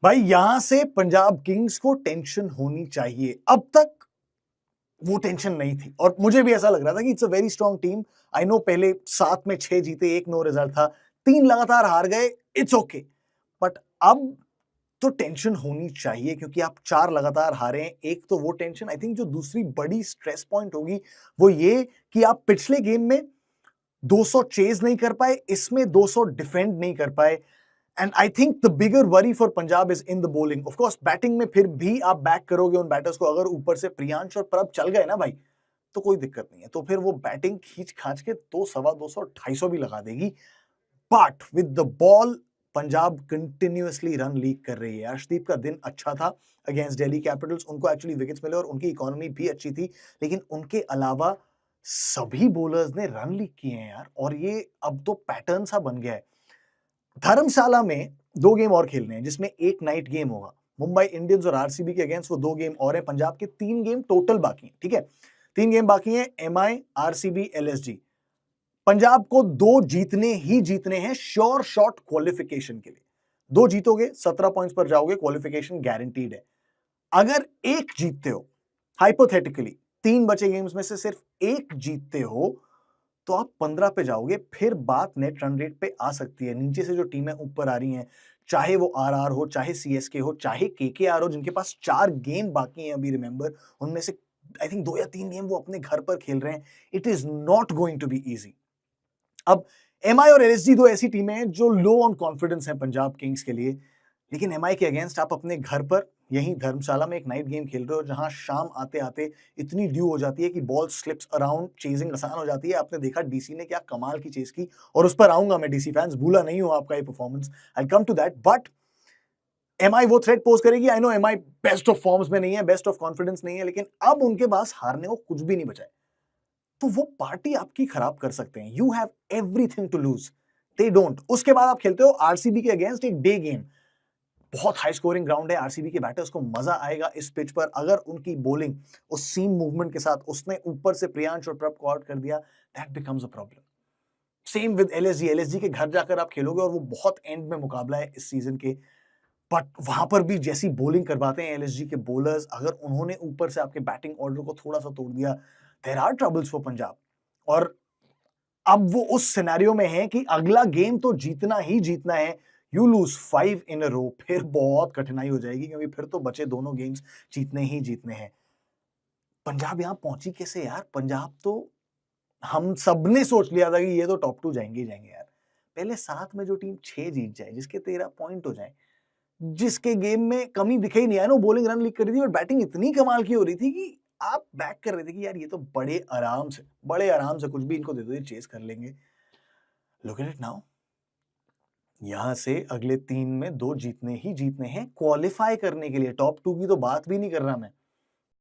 भाई यहां से पंजाब किंग्स को टेंशन होनी चाहिए। अब तक वो टेंशन नहीं थी और मुझे भी ऐसा लग रहा था कि it's a very strong team. I know पहले 7 में 6 जीते, 1 नो रिजल्ट था, 3 लगातार हार गए, इट्स ओके। बट अब तो टेंशन होनी चाहिए क्योंकि आप 4 लगातार हारे हैं। एक तो वो टेंशन, आई थिंक जो दूसरी बड़ी स्ट्रेस पॉइंट होगी वो ये कि आप पिछले गेम में 200 चेज नहीं कर पाए, इसमें 200 डिफेंड नहीं कर पाए। And I think the bigger worry for Punjab is in the bowling. Of course batting में फिर भी आप बैक करोगे उन बैटर्स को। अगर ऊपर से प्रियांश और प्रभ चल गए ना भाई, तो कोई दिक्कत नहीं है, तो फिर वो बैटिंग खींच खाच के 200, 250 भी लगा देगी। But with the ball Punjab continuously run leak कर रही है। अर्शदीप का दिन अच्छा था अगेंस्ट दिल्ली कैपिटल्स, उनको एक्चुअली विकेट्स मिले और उनकी इकोनॉमी भी अच्छी थी, लेकिन उनके अलावा सभी बॉलर्स ने रन लीक किए हैं यार। और ये अब तो पैटर्न सा बन गया है। धर्मशाला में 2 गेम और खेलने हैं जिसमें एक नाइट गेम होगा। मुंबई इंडियंस और आरसीबी के अगेंस्ट वो 2 गेम और है। पंजाब के 3 गेम टोटल बाकी हैं, ठीक है। 3 गेम बाकी हैं, एमआई, आरसीबी, एलएसजी। पंजाब को 2 जीतने ही जीतने हैं श्योर शॉट क्वालिफिकेशन के लिए। 2 जीतोगे 17 पॉइंट्स पर जाओगे, क्वालिफिकेशन गारंटीड है। अगर एक जीतते हो, हाइपोथेटिकली 3 बचे गेम्स में से सिर्फ एक जीतते हो, तो आप 15 पे जाओगे। फिर बात नेट रन रेट पे आ सकती है। नीचे से जो टीमें ऊपर आ रही हैं, चाहे वो आरआर हो, चाहे सीएसके हो, चाहे केकेआर हो, जिनके पास 4 गेम बाकी हैं अभी, रिमेंबर उनमें से आई थिंक 2 या 3 गेम वो अपने घर पर खेल रहे हैं। It is not going to be easy. अब एमआई और एलएसजी 2 ऐसी टीमें हैं जो लो ऑन कॉन्फिडेंस हैं पंजाब किंग्स के लिए। लेकिन एमआई के अगेंस्ट आप अपने घर पर यहीं धर्मशाला में एक नाइट गेम खेल रहे हो, जहां शाम आते आते इतनी ड्यू हो जाती है कि बॉल स्लिप्स अराउंड, चेजिंग आसान हो जाती है। आपने देखा डीसी ने क्या कमाल की चेज की, और उस पर आऊंगा मैं। डीसी फैंस, भूला नहीं हूं आपका ये performance, I come to that. But MI वो थ्रेट पोज करेगी। I know MI best of forms में नहीं है, बेस्ट ऑफ कॉन्फिडेंस नहीं है, लेकिन अब उनके पास हारने को कुछ भी नहीं बचा है। तो वो पार्टी आपकी खराब कर सकते हैं। You have everything to lose, they don't. उसके बाद आप खेलते हो आरसीबी के अगेंस्ट एक डे गेम। बहुत हाई स्कोरिंग ग्राउंड है, आरसीबी के बैटर्स को मजा आएगा इस पिच पर। अगर उनकी बॉलिंग उस सीम मूवमेंट के साथ, उसने ऊपर से प्रियांश और प्रभ को आउट कर दिया, that becomes a problem. Same with LSG. LSG के घर जाकर आप खेलोगे और वो बहुत एंड में मुकाबला है इस सीजन के। बट वहां पर भी जैसी बॉलिंग करवाते हैं एलएसजी के बॉलर्स, अगर उन्होंने ऊपर से आपके बैटिंग ऑर्डर को थोड़ा सा तोड़ दिया, there are troubles for Punjab. और अब वो उस सिनेरियो में है कि अगला गेम तो जीतना ही जीतना है। यू लूज 5 इन अ रो, फिर बहुत कठिनाई हो जाएगी, क्योंकि फिर तो बचे दोनों गेम्स जीतने ही जीतने हैं। पंजाब यहां पहुंची कैसे यार? पंजाब तो हम सबने सोच लिया था कि ये तो टॉप 2 जाएंगे ही जाएंगे यार। पहले 7 में जो टीम 6 जीत जाए, जिसके 13 पॉइंट हो जाए, जिसके गेम में कमी दिखे ही नहीं। है नो बॉलिंग रन लीक कर रही थी, बट बैटिंग इतनी कमाल की हो रही थी कि आप बैक कर रहे थे कि यार ये तो बड़े आराम से कुछ भी इनको दे दो, ये चेस कर लेंगे। Look at it now. यहां से अगले 3 में 2 जीतने ही जीतने हैं क्वालिफाई करने के लिए। टॉप 2 की तो बात भी नहीं कर रहा मैं।